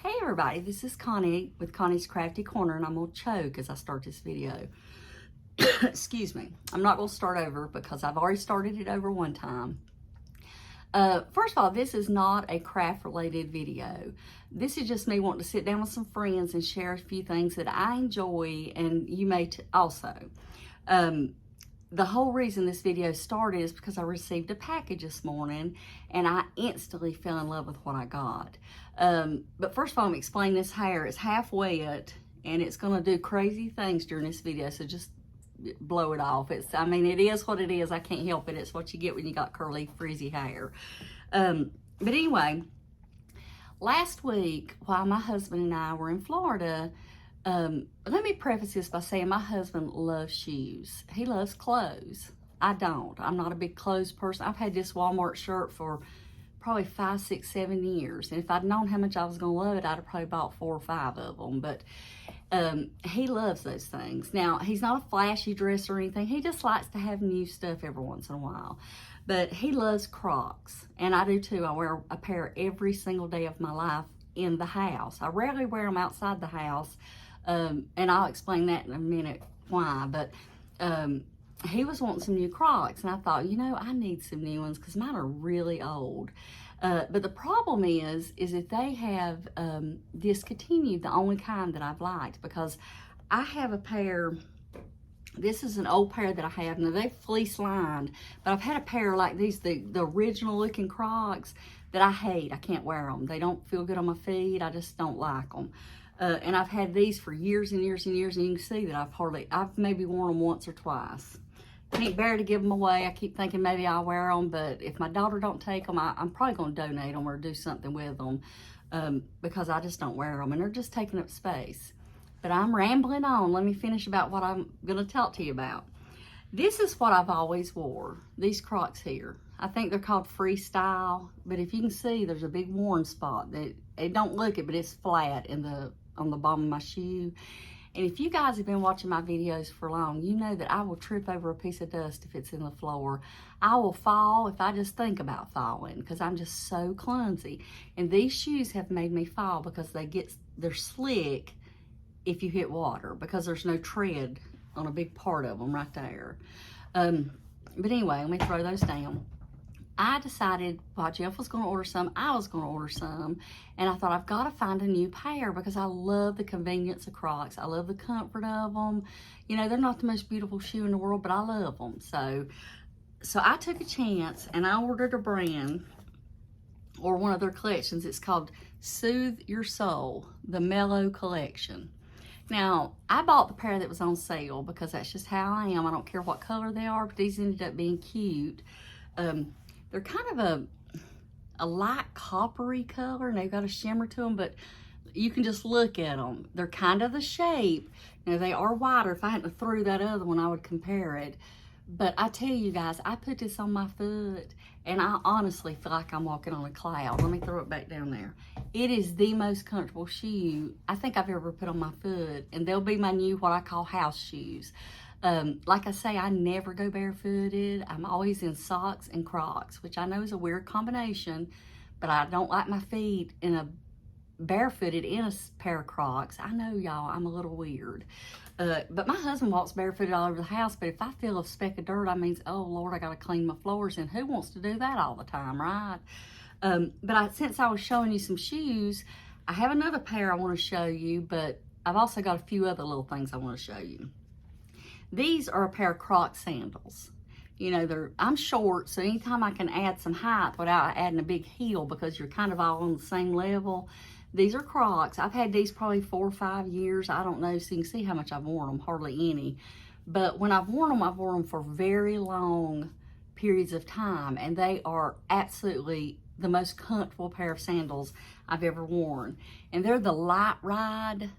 Hey everybody, this is Connie with Connie's Crafty Corner, and I'm gonna choke as I start this video. Excuse me. I'm not gonna start over because I've already started it over one time. First of all, this is not a craft related video. This is just me wanting to sit down with some friends and share a few things that I enjoy, and you may also. The whole reason this video started is because I received a package this morning and I instantly fell in love with what I got. But first of all, I'm explaining this hair. It's half wet and it's gonna do crazy things during this video, so just blow it off. It is what it is. I can't help it. It's what you get when you got curly, frizzy hair. But anyway, last week while my husband and I were in Florida, let me preface this by saying my husband loves shoes. He loves clothes. I don't. I'm not a big clothes person. I've had this Walmart shirt for probably 5, 6, 7 years. And if I'd known how much I was going to love it, I'd have probably bought 4 or 5 of them. But he loves those things. Now, he's not a flashy dresser or anything. He just likes to have new stuff every once in a while. But he loves Crocs. And I do too. I wear a pair every single day of my life in the house. I rarely wear them outside the house. And I'll explain that in a minute why. But he was wanting some new Crocs, and I thought, you know, I need some new ones because mine are really old. But the problem is that they have discontinued the only kind that I've liked, because I have a pair. This is an old pair that I have. Now, they're fleece lined, but I've had a pair like these, the original looking Crocs, that I hate. I can't wear them. They don't feel good on my feet. I just don't like them. And I've had these for years and years and years, and you can see that I've maybe worn them once or twice. Can't bear to give them away. I keep thinking maybe I'll wear them, but if my daughter don't take them, I'm probably going to donate them or do something with them, because I just don't wear them, and they're just taking up space. But I'm rambling on. Let me finish about what I'm going to talk to you about. This is what I've always wore, these Crocs here. I think they're called Freestyle, but if you can see, there's a big worn spot. That it don't look it, but it's flat on the bottom of my shoe. And if you guys have been watching my videos for long, you know that I will trip over a piece of dust if it's in the floor. I will fall if I just think about falling, because I'm just so clumsy. And these shoes have made me fall because they're slick if you hit water, because there's no tread on a big part of them right there. But anyway, let me throw those down. I decided while Jeff was going to order some, I was going to order some. And I thought, I've got to find a new pair, because I love the convenience of Crocs. I love the comfort of them. You know, they're not the most beautiful shoe in the world, but I love them. So I took a chance and I ordered a brand, or one of their collections. It's called Soothe Your Soul, the Mellow collection. Now, I bought the pair that was on sale because that's just how I am. I don't care what color they are, but these ended up being cute. They're kind of a light coppery color, and they've got a shimmer to them, but you can just look at them. They're kind of the shape. You know, they are wider. If I hadn't threw that other one, I would compare it. But I tell you guys, I put this on my foot, and I honestly feel like I'm walking on a cloud. Let me throw it back down there. It is the most comfortable shoe I think I've ever put on my foot, and they'll be my new, what I call, house shoes. Like I say, I never go barefooted. I'm always in socks and Crocs, which I know is a weird combination, but I don't like my feet barefooted in a pair of Crocs. I know, y'all, I'm a little weird. But my husband walks barefooted all over the house, but if I feel a speck of dirt, I mean, oh Lord, I gotta clean my floors, and who wants to do that all the time, right? But since I was showing you some shoes, I have another pair I want to show you, but I've also got a few other little things I want to show you. These are a pair of Croc sandals. You know, I'm short, so anytime I can add some height without adding a big heel, because you're kind of all on the same level. These are Crocs. I've had these probably 4 or 5 years. I don't know, so you can see how much I've worn them, hardly any. But when I've worn them for very long periods of time, and they are absolutely the most comfortable pair of sandals I've ever worn. And they're the Light Ride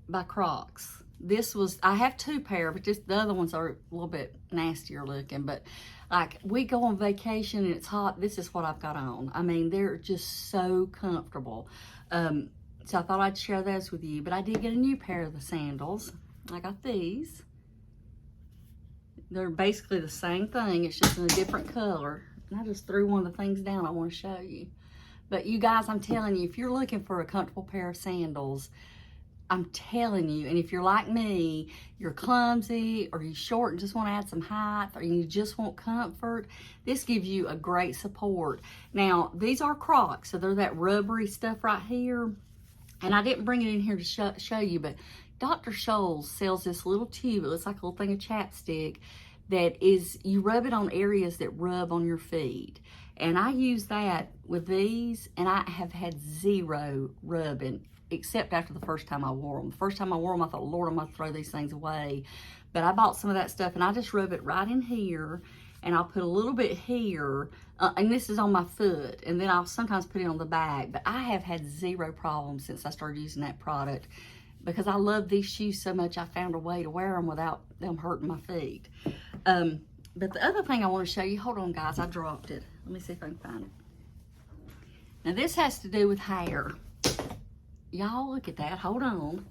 by Crocs. I have 2 pair, but the other ones are a little bit nastier looking. But like, we go on vacation and it's hot, this is what I've got on. I mean, they're just so comfortable. So I thought I'd share those with you. But I did get a new pair of the sandals. I got these. They're basically the same thing, it's just in a different color. And I just threw one of the things down I want to show you. But you guys, I'm telling you, if you're looking for a comfortable pair of sandals, I'm telling you, and if you're like me, you're clumsy, or you're short and just want to add some height, or you just want comfort, this gives you a great support. Now, these are Crocs, so they're that rubbery stuff right here. And I didn't bring it in here to show you, but Dr. Scholl's sells this little tube. It looks like a little thing of chapstick that is, you rub it on areas that rub on your feet. And I use that with these, and I have had zero rubbing, except after the first time I wore them. The first time I wore them, I thought, Lord, I'm going to throw these things away. But I bought some of that stuff, and I just rub it right in here, and I'll put a little bit here, and this is on my foot, and then I'll sometimes put it on the back. But I have had zero problems since I started using that product, because I love these shoes so much. I found a way to wear them without them hurting my feet. But the other thing I want to show you, hold on guys, I dropped it. Let me see if I can find it. Now this has to do with hair. Y'all look at that, hold on.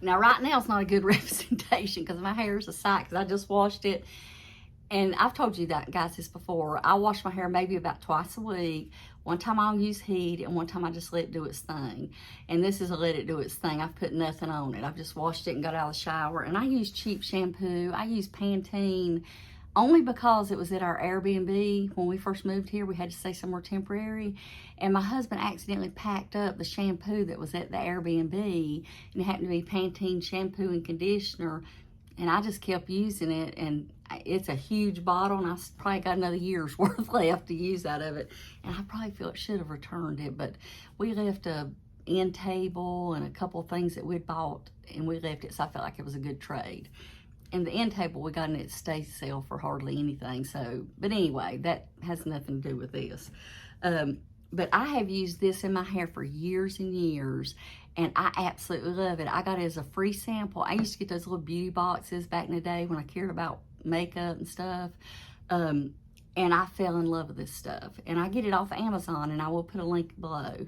Now right now it's not a good representation because my hair is a sight because I just washed it. And I've told you that, guys, this before. I wash my hair maybe about twice a week. One time I'll use heat, and one time I just let it do its thing. And this is a let it do its thing. I've put nothing on it. I've just washed it and got out of the shower. And I use cheap shampoo. I use Pantene only because it was at our Airbnb. When we first moved here, we had to stay somewhere temporary. And my husband accidentally packed up the shampoo that was at the Airbnb. And it happened to be Pantene shampoo and conditioner. And I just kept using it, and it's a huge bottle, and I probably got another year's worth left to use out of it. And I probably feel it should have returned it, but we left a end table and a couple of things that we'd bought, and we left it, so I felt like it was a good trade. And the end table, we got in at state sale for hardly anything. So, but anyway, that has nothing to do with this. But I have used this in my hair for years and years, and I absolutely love it. I got it as a free sample. I used to get those little beauty boxes back in the day when I cared about makeup and stuff. And I fell in love with this stuff. And I get it off Amazon, and I will put a link below.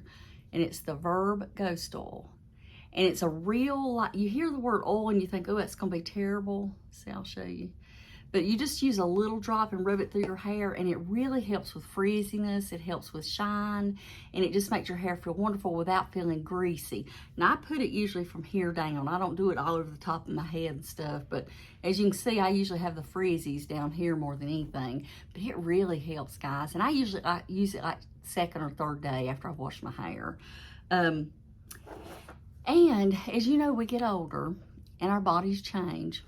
And it's the Verb Ghost Oil. And it's a real, like, you hear the word oil and you think, oh, it's going to be terrible. See, I'll show you. But you just use a little drop and rub it through your hair, and it really helps with frizziness. It helps with shine, and it just makes your hair feel wonderful without feeling greasy. Now, I put it usually from here down. I don't do it all over the top of my head and stuff, but as you can see, I usually have the frizzies down here more than anything. But it really helps, guys, and I usually use it like second or third day after I've washed my hair. And as you know, we get older, and our bodies change.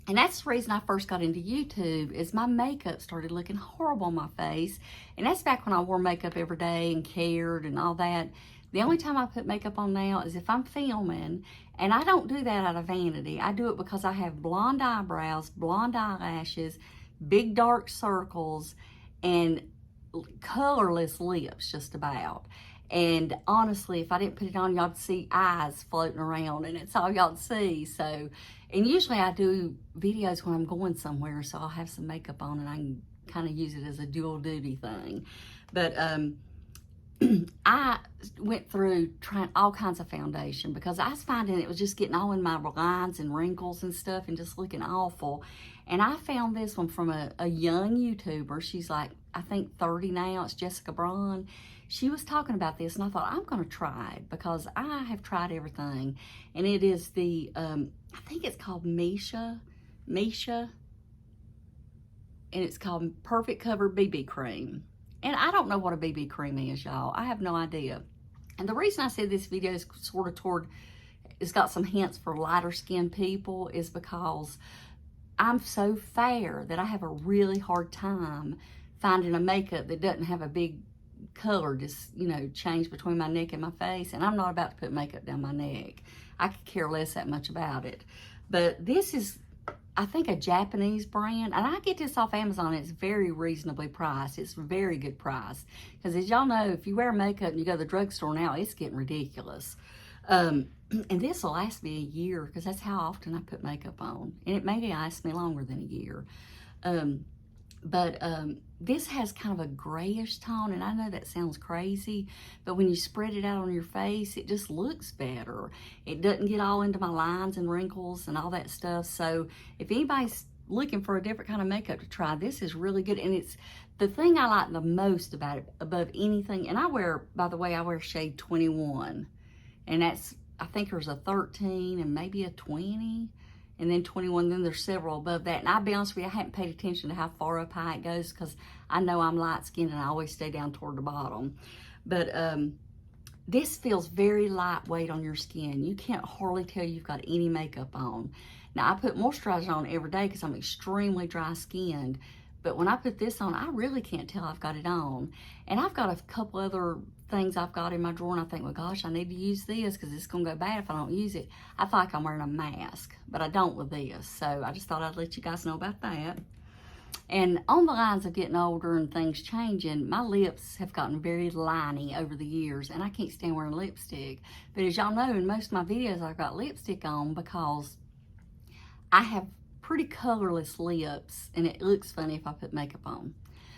And that's the reason I first got into YouTube, is my makeup started looking horrible on my face. And that's back when I wore makeup every day and cared and all that. The only time I put makeup on now is if I'm filming, and I don't do that out of vanity. I do it because I have blonde eyebrows, blonde eyelashes, big dark circles, and colorless lips just about. And honestly, if I didn't put it on, y'all'd see eyes floating around, and it's all y'all'd see. So, and usually I do videos when I'm going somewhere, so I'll have some makeup on, and I can kind of use it as a dual duty thing. But I went through trying all kinds of foundation because I was finding it was just getting all in my lines and wrinkles and stuff and just looking awful. And I found this one from a young YouTuber. She's like, I think 30 now. It's Jessica Braun. She was talking about this, and I thought, I'm going to try it because I have tried everything. And it is the, I think it's called Missha, and it's called Perfect Cover BB Cream. And I don't know what a BB cream is, y'all. I have no idea. And the reason I said this video is sort of it's got some hints for lighter skinned people is because I'm so fair that I have a really hard time finding a makeup that doesn't have a big color just, you know, change between my neck and my face. And I'm not about to put makeup down my neck. I could care less that much about it. But this is, I think, a Japanese brand, and I get this off Amazon. It's very reasonably priced. It's a very good price because, as y'all know, if you wear makeup and you go to the drugstore now, it's getting ridiculous. And this will last me a year because that's how often I put makeup on, and it may last me longer than a year. But this has kind of a grayish tone, and I know that sounds crazy, but when you spread it out on your face, it just looks better. It doesn't get all into my lines and wrinkles and all that stuff. So if anybody's looking for a different kind of makeup to try, this is really good. And it's The thing I like the most about it, above anything, and I wear, by the way, I wear shade 21. And that's, I think there's a 13 and maybe a 20. And then 21, then there's several above that. And I'll be honest with you, I haven't paid attention to how far up high it goes because I know I'm light-skinned and I always stay down toward the bottom. But this feels very lightweight on your skin. You can't hardly tell you've got any makeup on. Now, I put moisturizer on every day because I'm extremely dry-skinned. But when I put this on, I really can't tell I've got it on. And I've got a couple other things I've got in my drawer, and I think, well, gosh, I need to use this because it's going to go bad if I don't use it. I feel like I'm wearing a mask, but I don't with this. So I just thought I'd let you guys know about that. And on the lines of getting older and things changing, my lips have gotten very liney over the years, and I can't stand wearing lipstick. But as y'all know, in most of my videos, I've got lipstick on because I have pretty colorless lips, and it looks funny if I put makeup on.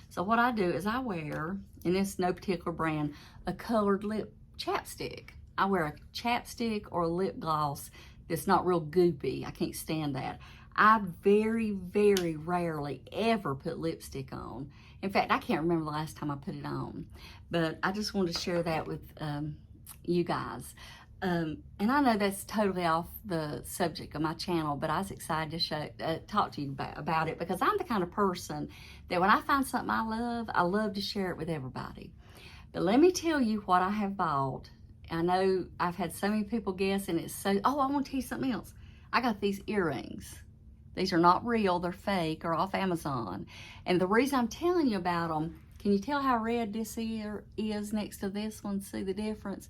So what I do is I wear, and it's no particular brand, a colored lip chapstick. I wear a chapstick or a lip gloss that's not real goopy. I can't stand that. I very, very rarely ever put lipstick on. In fact, I can't remember the last time I put it on. But I just wanted to share that with you guys. And I know that's totally off the subject of my channel, but I was excited to talk to you about it because I'm the kind of person that when I find something I love to share it with everybody. But let me tell you what I have bought. I know I've had so many people guess, and it's so, oh, I want to tell you something else. I got these earrings. These are not real, they're fake or off Amazon. And the reason I'm telling you about them, can you tell how red this ear is next to this one? See the difference?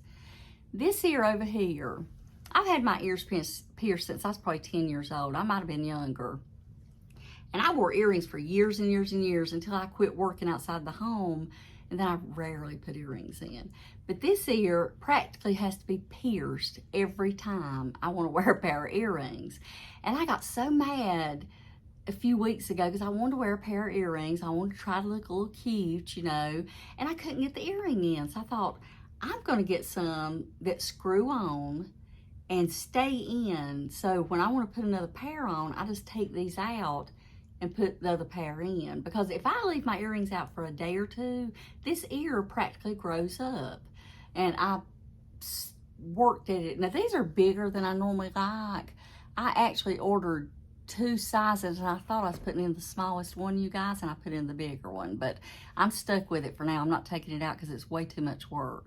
This ear over here, I've had my ears pierced since I was probably 10 years old. I might have been younger. And I wore earrings for years and years and years until I quit working outside the home, and then I rarely put earrings in. But this ear practically has to be pierced every time I want to wear a pair of earrings. And I got so mad a few weeks ago because I wanted to wear a pair of earrings. I wanted to try to look a little cute, you know, and I couldn't get the earring in. So I thought, I'm going to get some that screw on and stay in. So when I want to put another pair on, I just take these out and put the other pair in. Because if I leave my earrings out for a day or two, this ear practically grows up. And I worked at it. Now, these are bigger than I normally like. I actually ordered 2 sizes, and I thought I was putting in the smallest one, you guys, and I put in the bigger one. But I'm stuck with it for now. I'm not taking it out because it's way too much work.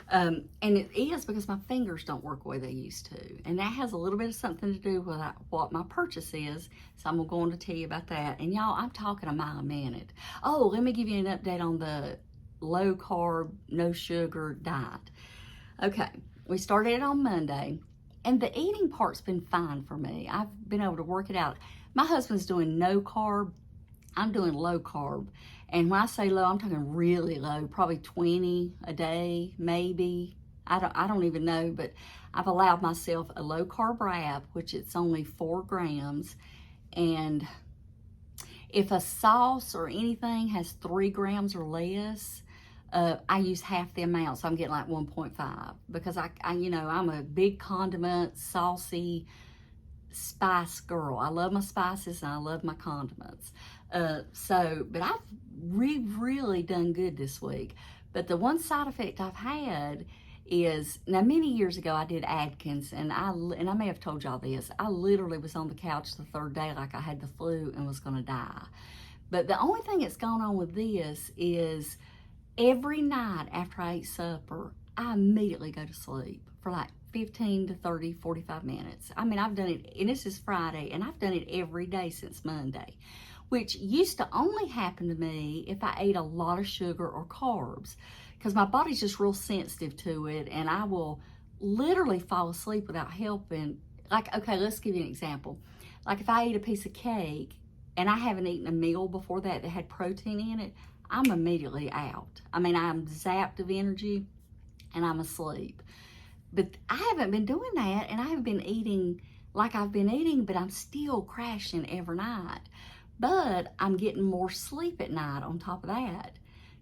And it is because my fingers don't work the way they used to. And that has a little bit of something to do with what my purchase is. So I'm going to tell you about that. And y'all, I'm talking a mile a minute. Oh, let me give you an update on the low carb, no sugar diet. Okay, we started it on Monday. And the eating part's been fine for me. I've been able to work it out. My husband's doing no carb. I'm doing low carb. And when I say low, I'm talking really low, probably 20 a day, maybe. I don't even know, but I've allowed myself a low carb wrap, which it's only 4 grams. And if a sauce or anything has 3 grams or less, I use half the amount, so I'm getting like 1.5 because I you know, I'm a big condiment, saucy spice girl. I love my spices and I love my condiments. But I've really done good this week. But the one side effect I've had is, now many years ago I did Atkins, and I may have told y'all this, I literally was on the couch the 3rd day like I had the flu and was gonna die. But the only thing that's going on with this is every night after I eat supper, I immediately go to sleep for like 15 to 30, 45 minutes. I mean, I've done it, and this is Friday, and I've done it every day since Monday, which used to only happen to me if I ate a lot of sugar or carbs, because my body's just real sensitive to it, and I will literally fall asleep without helping. Like, okay, let's give you an example. Like if I eat a piece of cake and I haven't eaten a meal before that had protein in it, I'm immediately out. I mean, I'm zapped of energy and I'm asleep. But I haven't been doing that, and I haven't been eating like I've been eating, but I'm still crashing every night. But I'm getting more sleep at night on top of that.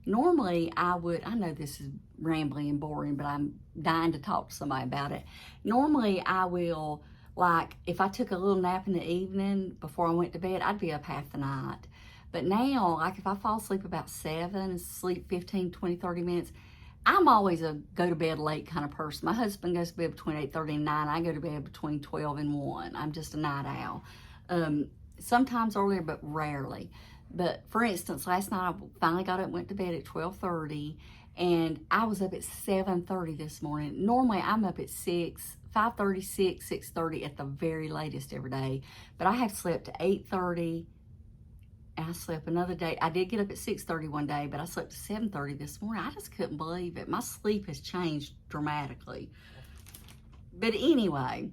Normally I know this is rambling and boring, but I'm dying to talk to somebody about it. Normally I will, like if I took a little nap in the evening before I went to bed, I'd be up half the night. But now, like if I fall asleep about 7 and sleep 15, 20, 30 minutes, I'm always a go to bed late kind of person. My husband goes to bed between 8:30 and 9. I go to bed between 12 and 1. I'm just a night owl. Sometimes earlier, but rarely. But for instance, last night I finally got up and went to bed at 12:30, and I was up at 7:30 this morning. Normally I'm up at 6, 5:30, 6, 6:30 at the very latest every day. But I have slept to 8:30. And I slept another day. I did get up at 6:30 one day, but I slept to 7:30 this morning. I just couldn't believe it. My sleep has changed dramatically. But anyway,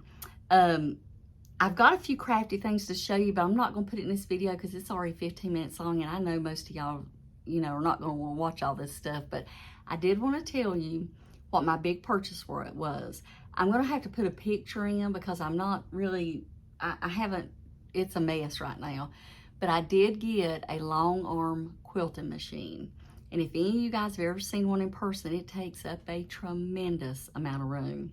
I've got a few crafty things to show you, but I'm not going to put it in this video because it's already 15 minutes long, and I know most of y'all, are not going to want to watch all this stuff. But I did want to tell you what my big purchase for it was. I'm going to have to put a picture in because I'm not really, I haven't, it's a mess right now. But I did get a long arm quilting machine. And if any of you guys have ever seen one in person, it takes up a tremendous amount of room.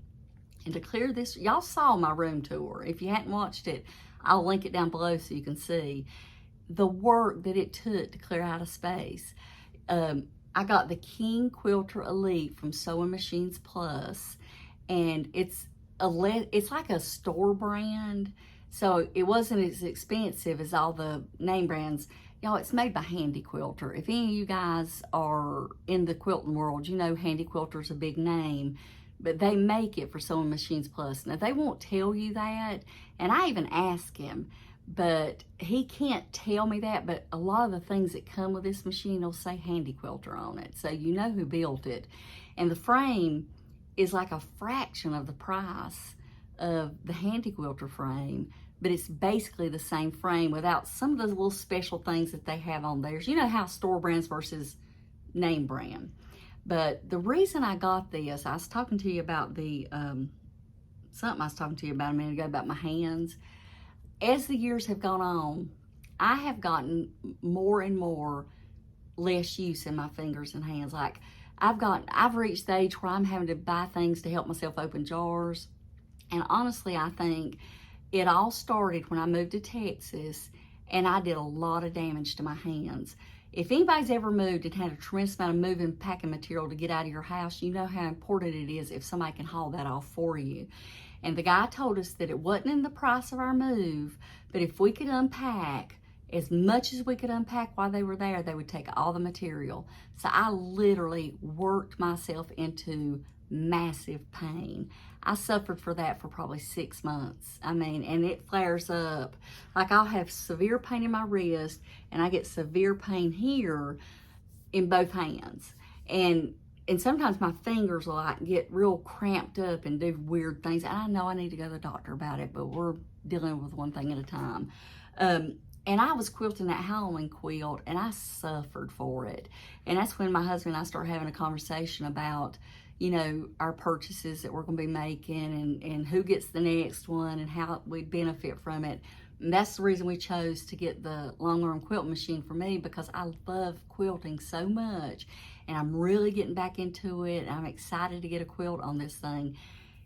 And to clear this, y'all saw my room tour. If you hadn't watched it, I'll link it down below so you can see the work that it took to clear out a space. I got the King Quilter Elite from Sewing Machines Plus, and it's like a store brand. So it wasn't as expensive as all the name brands. Y'all, it's made by Handy Quilter. If any of you guys are in the quilting world, you know Handy Quilter's a big name, but they make it for Sewing Machines Plus. Now, they won't tell you that, and I even asked him, but he can't tell me that, but a lot of the things that come with this machine will say Handy Quilter on it, so you know who built it. And the frame is like a fraction of the price of the Handy Quilter frame, but it's basically the same frame without some of those little special things that they have on theirs. You know how store brands versus name brand. But the reason I got this, I was talking to you about the, something I was talking to you about a minute ago about my hands. As the years have gone on, I have gotten more and more less use in my fingers and hands. Like I've reached the age where I'm having to buy things to help myself open jars. And honestly, I think it all started when I moved to Texas, and I did a lot of damage to my hands. If anybody's ever moved and had a tremendous amount of moving packing material to get out of your house, you know how important it is if somebody can haul that off for you. And the guy told us that it wasn't in the price of our move, but if we could unpack as much as we could unpack while they were there, they would take all the material. So I literally worked myself into massive pain. I suffered for that for probably 6 months. I mean, and it flares up. Like I'll have severe pain in my wrist, and I get severe pain here in both hands. And sometimes my fingers will like get real cramped up and do weird things. And I know I need to go to the doctor about it, but we're dealing with one thing at a time. And I was quilting that Halloween quilt, and I suffered for it. And that's when my husband and I started having a conversation about, our purchases that we're going to be making and who gets the next one and how we'd benefit from it. And that's the reason we chose to get the long arm quilt machine for me, because I love quilting so much, and I'm really getting back into it. I'm excited to get a quilt on this thing.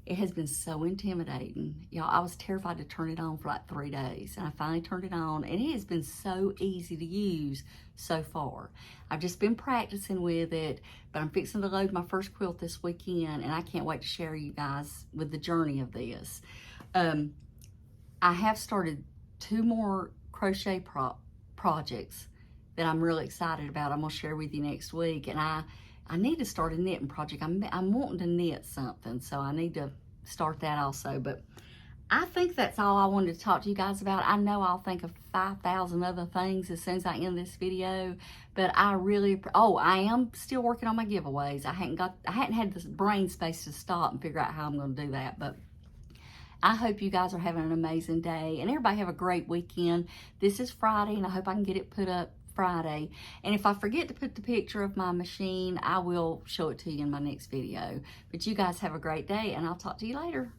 It has been so intimidating. Y'all, I was terrified to turn it on for like 3 days, and I finally turned it on, and it has been so easy to use so far. I've just been practicing with it, but I'm fixing to load my first quilt this weekend, and I can't wait to share you guys with the journey of this. I have started 2 more crochet projects that I'm really excited about. I'm gonna share with you next week, and I need to start a knitting project. I'm wanting to knit something, so I need to start that also. But I think that's all I wanted to talk to you guys about. I know I'll think of 5,000 other things as soon as I end this video, but I am still working on my giveaways. I hadn't had the brain space to stop and figure out how I'm going to do that, but I hope you guys are having an amazing day, and everybody have a great weekend. This is Friday, and I hope I can get it put up Friday. And if I forget to put the picture of my machine, I will show it to you in my next video. But you guys have a great day, and I'll talk to you later.